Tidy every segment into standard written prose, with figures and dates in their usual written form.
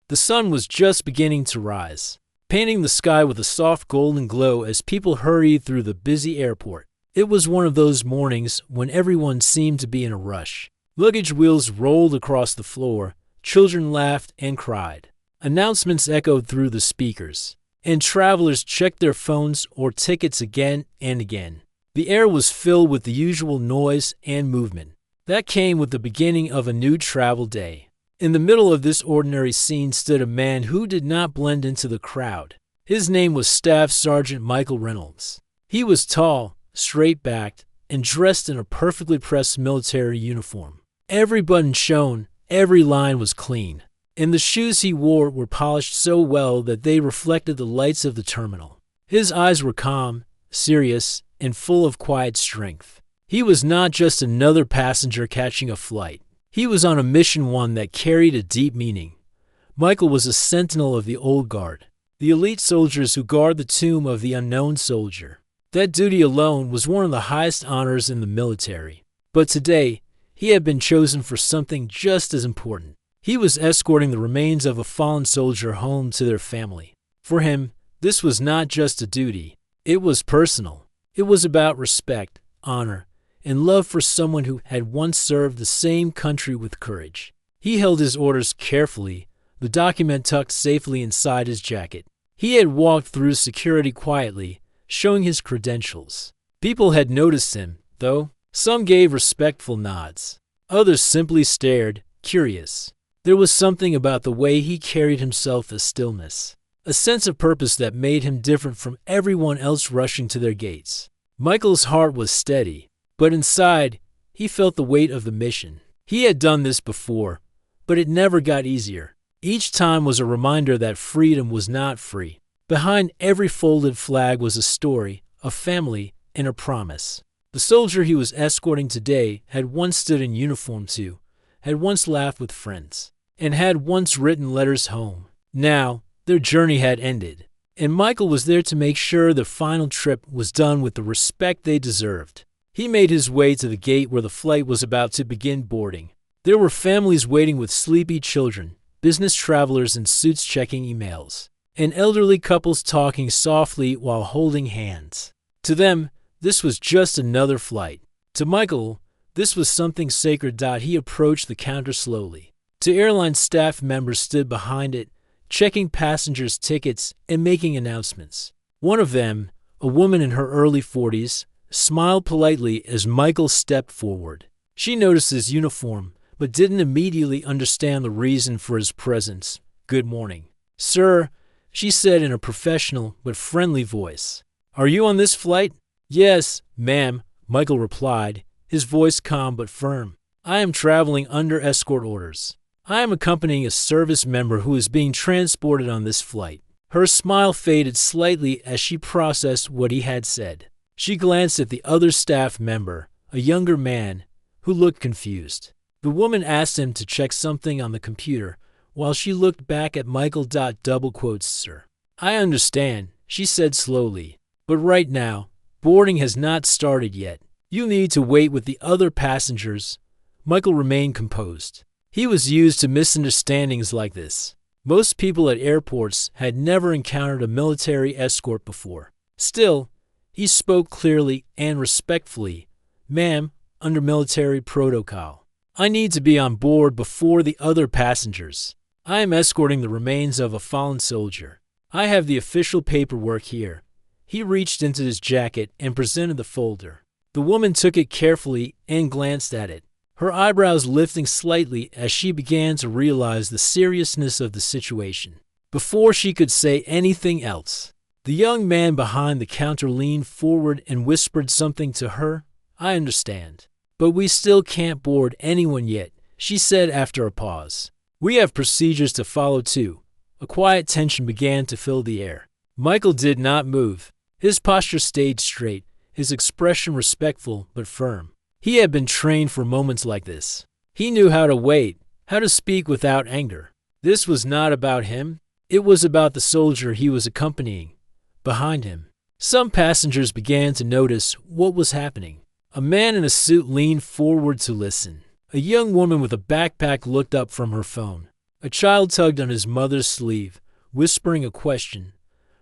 The sun was just beginning to rise, painting the sky with a soft golden glow as people hurried through the busy airport. It was one of those mornings when everyone seemed to be in a rush. Luggage wheels rolled across the floor, children laughed and cried. Announcements echoed through the speakers, and travelers checked their phones or tickets again and again. The air was filled with the usual noise and movement that came with the beginning of a new travel day. In the middle of this ordinary scene stood a man who did not blend into the crowd. His name was Staff Sergeant Michael Reynolds. He was tall, straight-backed, and dressed in a perfectly pressed military uniform. Every button shone, every line was clean, and the shoes he wore were polished so well that they reflected the lights of the terminal. His eyes were calm, serious, and full of quiet strength. He was not just another passenger catching a flight. He was on a mission, one that carried a deep meaning. Michael was a sentinel of the old guard, the elite soldiers who guard the tomb of the unknown soldier. That duty alone was one of the highest honors in the military. But today, he had been chosen for something just as important. He was escorting the remains of a fallen soldier home to their family. For him, this was not just a duty. It was personal. It was about respect, honor, and love for someone who had once served the same country with courage. He held his orders carefully, the document tucked safely inside his jacket. He had walked through security quietly, showing his credentials. People had noticed him, though. Some gave respectful nods. Others simply stared, curious. There was something about the way he carried himself, a stillness, a sense of purpose that made him different from everyone else rushing to their gates. Michael's heart was steady, but inside, he felt the weight of the mission. He had done this before, but it never got easier. Each time was a reminder that freedom was not free. Behind every folded flag was a story, a family, and a promise. The soldier he was escorting today had once stood in uniform too, had once laughed with friends, and had once written letters home. Now, their journey had ended, and Michael was there to make sure the final trip was done with the respect they deserved. He made his way to the gate where the flight was about to begin boarding. There were families waiting with sleepy children, business travelers in suits checking emails, and elderly couples talking softly while holding hands. To them, this was just another flight. To Michael, this was something sacred. He approached the counter slowly. Two airline staff members stood behind it, checking passengers' tickets and making announcements. One of them, a woman in her early 40s, smiled politely as Michael stepped forward. She noticed his uniform, but didn't immediately understand the reason for his presence. "Good morning, sir," she said in a professional but friendly voice. "Are you on this flight?" "Yes, ma'am," Michael replied, his voice calm but firm. "I am traveling under escort orders. I am accompanying a service member who is being transported on this flight." Her smile faded slightly as she processed what he had said. She glanced at the other staff member, a younger man, who looked confused. The woman asked him to check something on the computer, while she looked back at Michael. "Double quotes, sir. I understand," she said slowly, "but right now, boarding has not started yet. You need to wait with the other passengers." Michael remained composed. He was used to misunderstandings like this. Most people at airports had never encountered a military escort before. Still, he spoke clearly and respectfully. "Ma'am, under military protocol, I need to be on board before the other passengers. I am escorting the remains of a fallen soldier. I have the official paperwork here." He reached into his jacket and presented the folder. The woman took it carefully and glanced at it, her eyebrows lifting slightly as she began to realize the seriousness of the situation. Before she could say anything else, the young man behind the counter leaned forward and whispered something to her. "I understand, but we still can't board anyone yet," she said after a pause. "We have procedures to follow too." A quiet tension began to fill the air. Michael did not move. His posture stayed straight, his expression respectful but firm. He had been trained for moments like this. He knew how to wait, how to speak without anger. This was not about him. It was about the soldier he was accompanying. Behind him, some passengers began to notice what was happening. A man in a suit leaned forward to listen. A young woman with a backpack looked up from her phone. A child tugged on his mother's sleeve, whispering a question.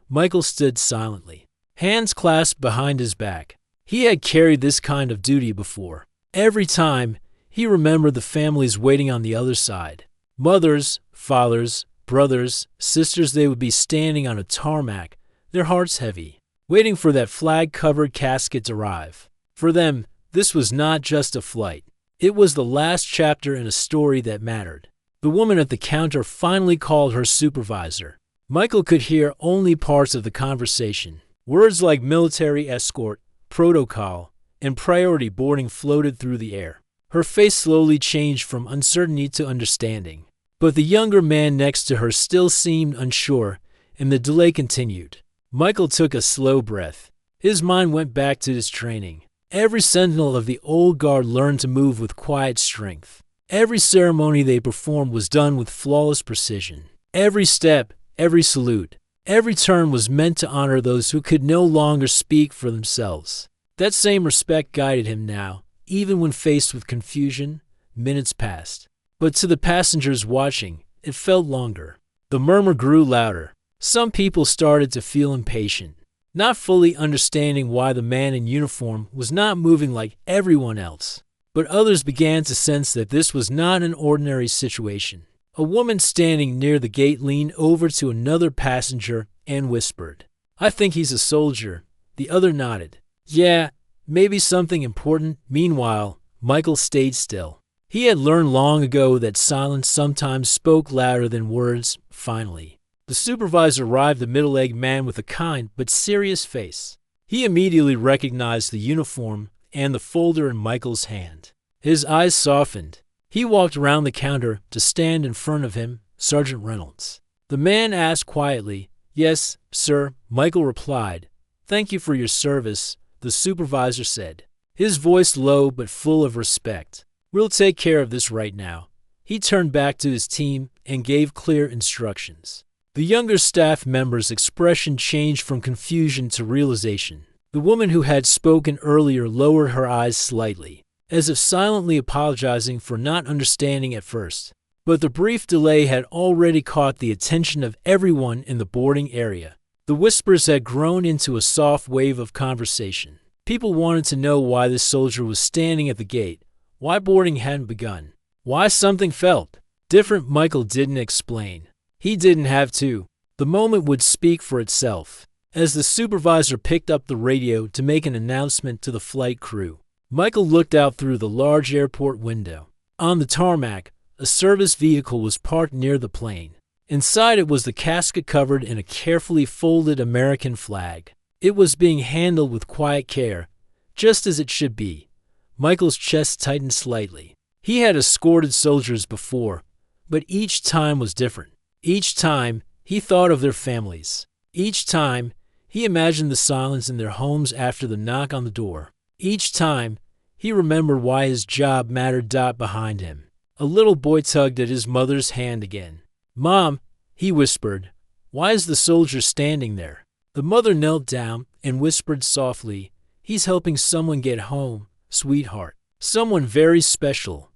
Michael stood silently, hands clasped behind his back. He had carried this kind of duty before. Every time, he remembered the families waiting on the other side. Mothers, fathers, brothers, sisters, they would be standing on a tarmac, their hearts heavy, waiting for that flag-covered casket to arrive. For them, this was not just a flight. It was the last chapter in a story that mattered. The woman at the counter finally called her supervisor. Michael could hear only parts of the conversation. Words like military escort, protocol, and priority boarding floated through the air. Her face slowly changed from uncertainty to understanding. But the younger man next to her still seemed unsure, and the delay continued. Michael took a slow breath. His mind went back to his training. Every sentinel of the old guard learned to move with quiet strength. Every ceremony they performed was done with flawless precision. Every step, every salute, every turn was meant to honor those who could no longer speak for themselves. That same respect guided him now, even when faced with confusion. Minutes passed. But to the passengers watching, it felt longer. The murmur grew louder. Some people started to feel impatient, not fully understanding why the man in uniform was not moving like everyone else. But others began to sense that this was not an ordinary situation. A woman standing near the gate leaned over to another passenger and whispered, "I think he's a soldier." The other nodded. "Yeah, maybe something important." Meanwhile, Michael stayed still. He had learned long ago that silence sometimes spoke louder than words. Finally, the supervisor arrived, a middle-aged man with a kind but serious face. He immediately recognized the uniform and the folder in Michael's hand. His eyes softened. He walked around the counter to stand in front of him. "Sergeant Reynolds." The man asked quietly. "Yes, sir," Michael replied. "Thank you for your service," the supervisor said, his voice low but full of respect. "We'll take care of this right now." He turned back to his team and gave clear instructions. The younger staff member's expression changed from confusion to realization. The woman who had spoken earlier lowered her eyes slightly, as if silently apologizing for not understanding at first. But the brief delay had already caught the attention of everyone in the boarding area. The whispers had grown into a soft wave of conversation. People wanted to know why this soldier was standing at the gate, why boarding hadn't begun, why something felt different. Michael didn't explain. He didn't have to. The moment would speak for itself. As the supervisor picked up the radio to make an announcement to the flight crew, Michael looked out through the large airport window. On the tarmac, a service vehicle was parked near the plane. Inside it was the casket covered in a carefully folded American flag. It was being handled with quiet care, just as it should be. Michael's chest tightened slightly. He had escorted soldiers before, but each time was different. Each time, he thought of their families. Each time, he imagined the silence in their homes after the knock on the door. Each time, he remembered why his job mattered. Behind him, a little boy tugged at his mother's hand again. "Mom," he whispered, "why is the soldier standing there?" The mother knelt down and whispered softly, "He's helping someone get home, sweetheart. Someone very special."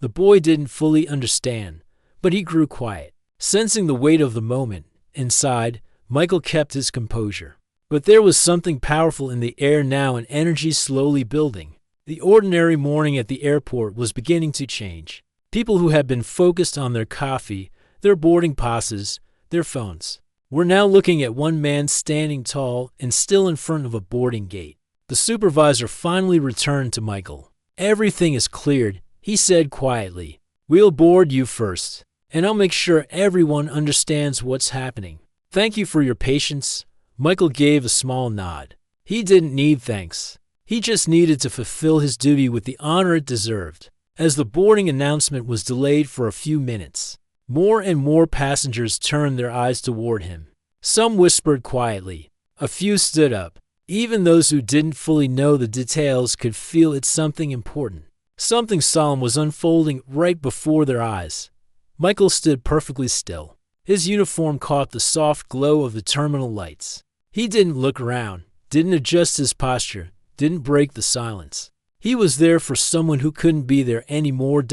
The boy didn't fully understand, but he grew quiet. Sensing the weight of the moment, inside, Michael kept his composure. But there was something powerful in the air now, an energy slowly building. The ordinary morning at the airport was beginning to change. People who had been focused on their coffee, their boarding passes, their phones, were now looking at one man standing tall and still in front of a boarding gate. The supervisor finally returned to Michael. "Everything is cleared," he said quietly. "We'll board you first, and I'll make sure everyone understands what's happening." "Thank you for your patience." Michael gave a small nod. He didn't need thanks. He just needed to fulfill his duty with the honor it deserved. As the boarding announcement was delayed for a few minutes, more and more passengers turned their eyes toward him. Some whispered quietly. A few stood up. Even those who didn't fully know the details could feel it's something important. Something solemn was unfolding right before their eyes. Michael stood perfectly still. His uniform caught the soft glow of the terminal lights. He didn't look around, didn't adjust his posture, didn't break the silence. He was there for someone who couldn't be there anymore.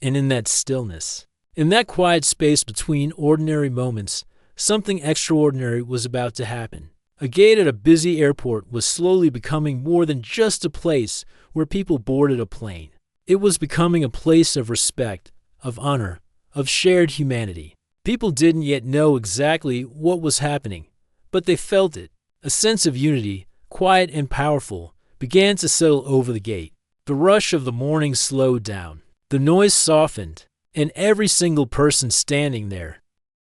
And in that stillness, In that quiet space between ordinary moments, something extraordinary was about to happen. A gate at a busy airport was slowly becoming more than just a place where people boarded a plane. It was becoming a place of respect, of honor, of shared humanity. People didn't yet know exactly what was happening, but they felt it. A sense of unity, quiet and powerful, began to settle over the gate. The rush of the morning slowed down. The noise softened, and every single person standing there.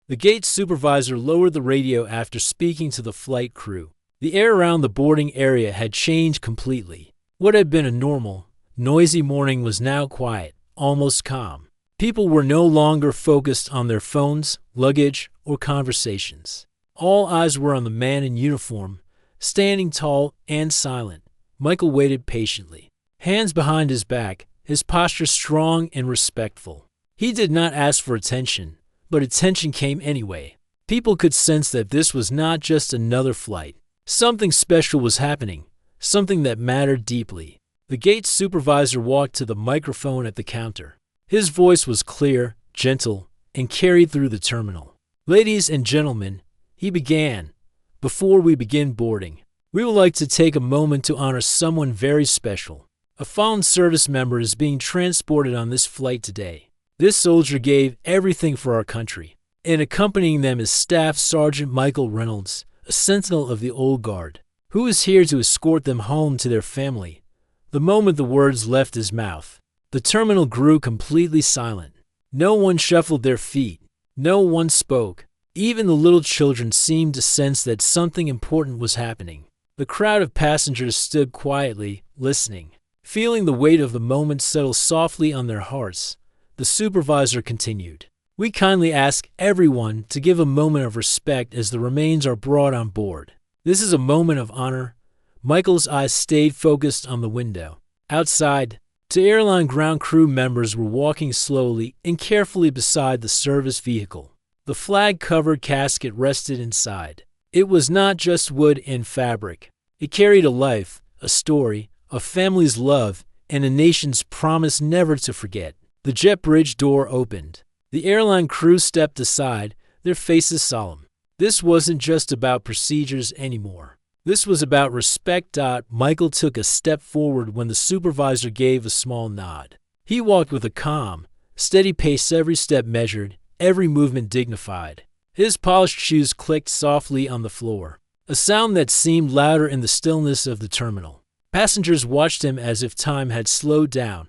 The gate supervisor lowered the radio after speaking to the flight crew. The air around the boarding area had changed completely. What had been a normal, noisy morning was now quiet, almost calm. People were no longer focused on their phones, luggage, or conversations. All eyes were on the man in uniform, standing tall and silent. Michael waited patiently, hands behind his back, his posture strong and respectful. He did not ask for attention, but attention came anyway. People could sense that this was not just another flight. Something special was happening, something that mattered deeply. The gate supervisor walked to the microphone at the counter. His voice was clear, gentle, and carried through the terminal. "Ladies and gentlemen," he began, "before we begin boarding, we would like to take a moment to honor someone very special. A fallen service member is being transported on this flight today. This soldier gave everything for our country, and accompanying them is Staff Sergeant Michael Reynolds, a sentinel of the Old Guard, who is here to escort them home to their family." The moment the words left his mouth, the terminal grew completely silent. No one shuffled their feet. No one spoke. Even the little children seemed to sense that something important was happening. The crowd of passengers stood quietly, listening, feeling the weight of the moment settle softly on their hearts. The supervisor continued, "We kindly ask everyone to give a moment of respect as the remains are brought on board. This is a moment of honor." Michael's eyes stayed focused on the window. Outside, two airline ground crew members were walking slowly and carefully beside the service vehicle. The flag-covered casket rested inside. It was not just wood and fabric. It carried a life, a story, a family's love, and a nation's promise never to forget. The jet bridge door opened. The airline crew stepped aside, their faces solemn. This wasn't just about procedures anymore. This was about respect. Michael took a step forward when the supervisor gave a small nod. He walked with a calm, steady pace, every step measured, every movement dignified. His polished shoes clicked softly on the floor, a sound that seemed louder in the stillness of the terminal. Passengers watched him as if time had slowed down.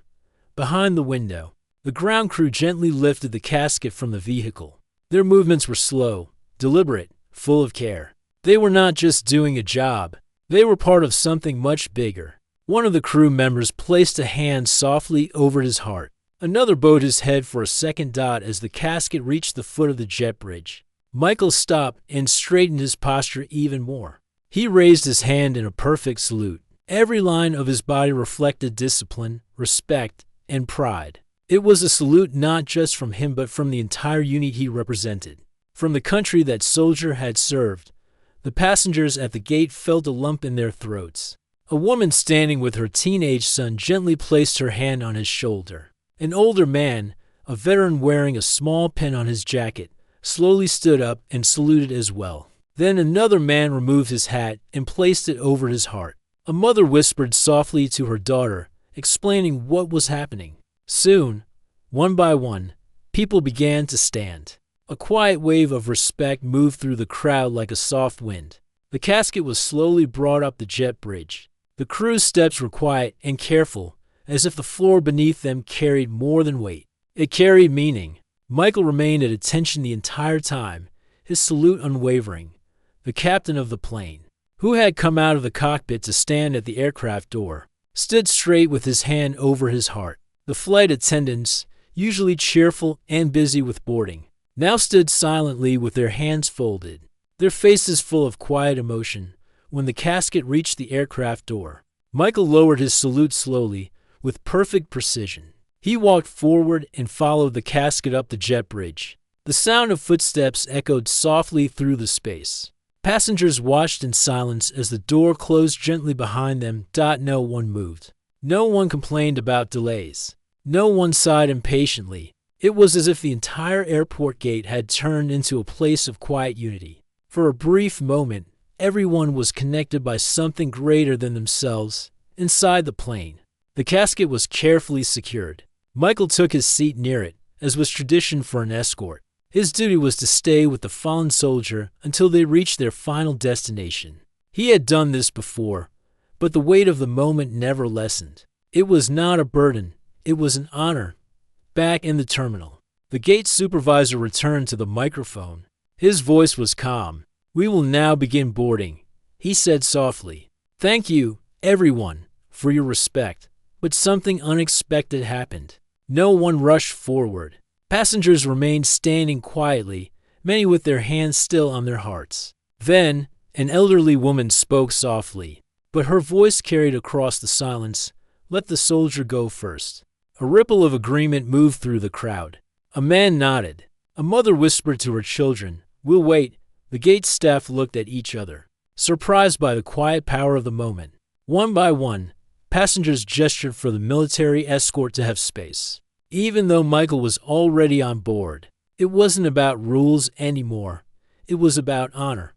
Behind the window, the ground crew gently lifted the casket from the vehicle. Their movements were slow, deliberate, full of care. They were not just doing a job. They were part of something much bigger. One of the crew members placed a hand softly over his heart. Another bowed his head for a second. As the casket reached the foot of the jet bridge, Michael stopped and straightened his posture even more. He raised his hand in a perfect salute. Every line of his body reflected discipline, respect, and pride. It was a salute not just from him but from the entire unit he represented, from the country that soldier had served. The passengers at the gate felt a lump in their throats. A woman standing with her teenage son gently placed her hand on his shoulder. An older man, a veteran wearing a small pin on his jacket, slowly stood up and saluted as well. Then another man removed his hat and placed it over his heart. A mother whispered softly to her daughter, explaining what was happening. Soon, one by one, people began to stand. A quiet wave of respect moved through the crowd like a soft wind. The casket was slowly brought up the jet bridge. The crew's steps were quiet and careful, as if the floor beneath them carried more than weight. It carried meaning. Michael remained at attention the entire time, his salute unwavering. The captain of the plane, who had come out of the cockpit to stand at the aircraft door, stood straight with his hand over his heart. The flight attendants, usually cheerful and busy with boarding, now stood silently with their hands folded, their faces full of quiet emotion. When the casket reached the aircraft door, Michael lowered his salute slowly, with perfect precision. He walked forward and followed the casket up the jet bridge. The sound of footsteps echoed softly through the space. Passengers watched in silence as the door closed gently behind them. No one moved. No one complained about delays. No one sighed impatiently. It was as if the entire airport gate had turned into a place of quiet unity. For a brief moment, everyone was connected by something greater than themselves inside the plane. The casket was carefully secured. Michael took his seat near it, as was tradition for an escort. His duty was to stay with the fallen soldier until they reached their final destination. He had done this before, but the weight of the moment never lessened. It was not a burden, it was an honor. Back in the terminal, the gate supervisor returned to the microphone. His voice was calm. "We will now begin boarding," he said softly. "Thank you, everyone, for your respect." But something unexpected happened. No one rushed forward. Passengers remained standing quietly, many with their hands still on their hearts. Then, an elderly woman spoke softly, but her voice carried across the silence. "Let the soldier go first." A ripple of agreement moved through the crowd. A man nodded. A mother whispered to her children, "We'll wait." The gate staff looked at each other, surprised by the quiet power of the moment. One by one, passengers gestured for the military escort to have space. Even though Michael was already on board, it wasn't about rules anymore. It was about honor.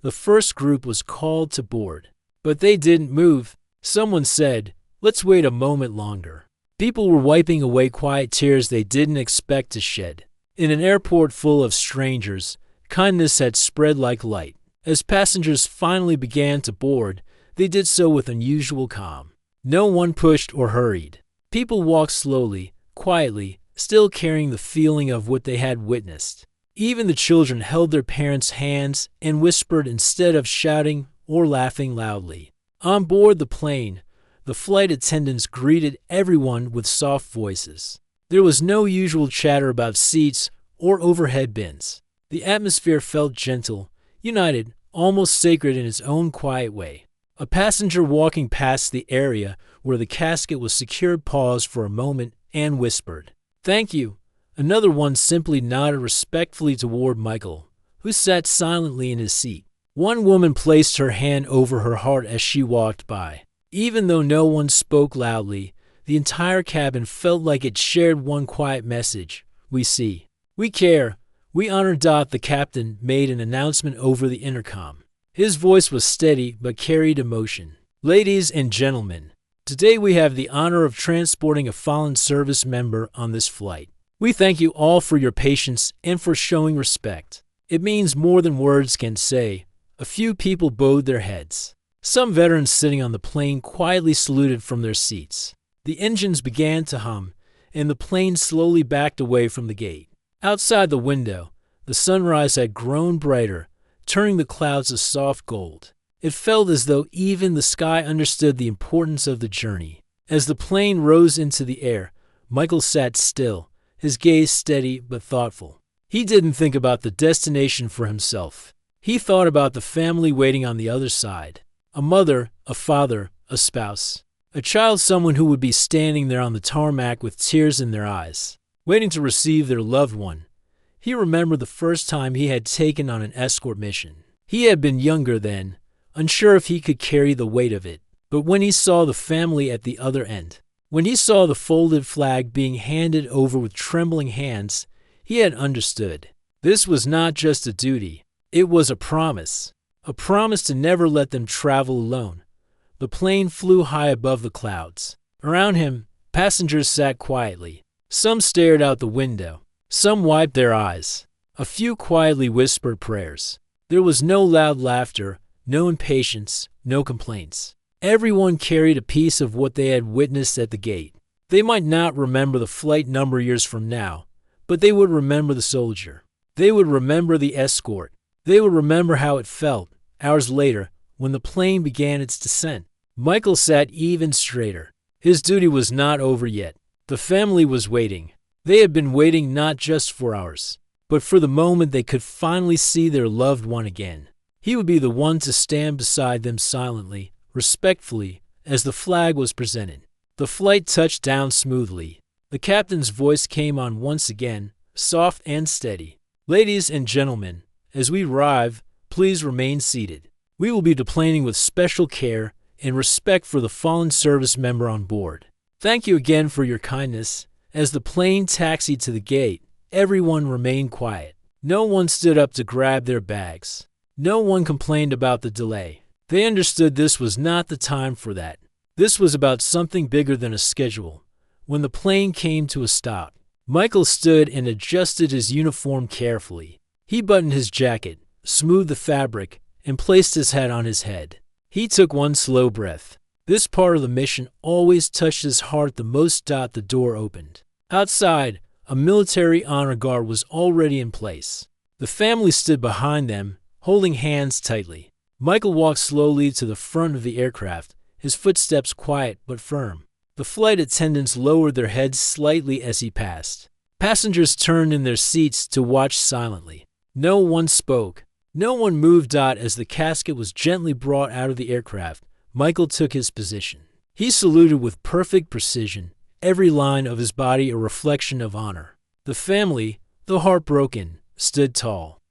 The first group was called to board, but they didn't move. Someone said, "Let's wait a moment longer." People were wiping away quiet tears they didn't expect to shed. In an airport full of strangers, kindness had spread like light. As passengers finally began to board, they did so with unusual calm. No one pushed or hurried. People walked slowly, quietly, still carrying the feeling of what they had witnessed. Even the children held their parents' hands and whispered instead of shouting or laughing loudly. On board the plane, the flight attendants greeted everyone with soft voices. There was no usual chatter about seats or overhead bins. The atmosphere felt gentle, united, almost sacred in its own quiet way. A passenger walking past the area where the casket was secured paused for a moment and whispered, "Thank you." Another one simply nodded respectfully toward Michael, who sat silently in his seat. One woman placed her hand over her heart as she walked by. Even though no one spoke loudly, the entire cabin felt like it shared one quiet message. "We see. We care. We honor." The captain made an announcement over the intercom. His voice was steady but carried emotion. "Ladies and gentlemen, today we have the honor of transporting a fallen service member on this flight. We thank you all for your patience and for showing respect. It means more than words can say." A few people bowed their heads. Some veterans sitting on the plane quietly saluted from their seats. The engines began to hum, and the plane slowly backed away from the gate. Outside the window, the sunrise had grown brighter, turning the clouds a soft gold. It felt as though even the sky understood the importance of the journey. As the plane rose into the air, Michael sat still, his gaze steady but thoughtful. He didn't think about the destination for himself. He thought about the family waiting on the other side. A mother, a father, a spouse, a child, someone who would be standing there on the tarmac with tears in their eyes, waiting to receive their loved one. He remembered the first time he had taken on an escort mission. He had been younger then, unsure if he could carry the weight of it. But when he saw the family at the other end, when he saw the folded flag being handed over with trembling hands, he had understood. This was not just a duty, it was a promise to never let them travel alone. The plane flew high above the clouds. Around him, passengers sat quietly. Some stared out the window. Some wiped their eyes. A few quietly whispered prayers. There was no loud laughter, no impatience, no complaints. Everyone carried a piece of what they had witnessed at the gate. They might not remember the flight number years from now, but they would remember the soldier. They would remember the escort. They would remember how it felt, hours later, when the plane began its descent. Michael sat even straighter. His duty was not over yet. The family was waiting. They had been waiting not just for hours, but for the moment they could finally see their loved one again. He would be the one to stand beside them silently, respectfully, as the flag was presented. The flight touched down smoothly. The captain's voice came on once again, soft and steady. "Ladies and gentlemen, as we arrive, please remain seated. We will be deplaning with special care and respect for the fallen service member on board. Thank you again for your kindness, As the plane taxied to the gate, everyone remained quiet. No one stood up to grab their bags. No one complained about the delay. They understood this was not the time for that. This was about something bigger than a schedule. When the plane came to a stop, Michael stood and adjusted his uniform carefully. He buttoned his jacket, smoothed the fabric, and placed his hat on his head. He took one slow breath. This part of the mission always touched his heart the most. The door opened. Outside, a military honor guard was already in place. The family stood behind them, holding hands tightly. Michael walked slowly to the front of the aircraft, his footsteps quiet but firm. The flight attendants lowered their heads slightly as he passed. Passengers turned in their seats to watch silently. No one spoke. No one moved. As the casket was gently brought out of the aircraft, Michael took his position. He saluted with perfect precision, every line of his body a reflection of honor. The family, though heartbroken, stood tall.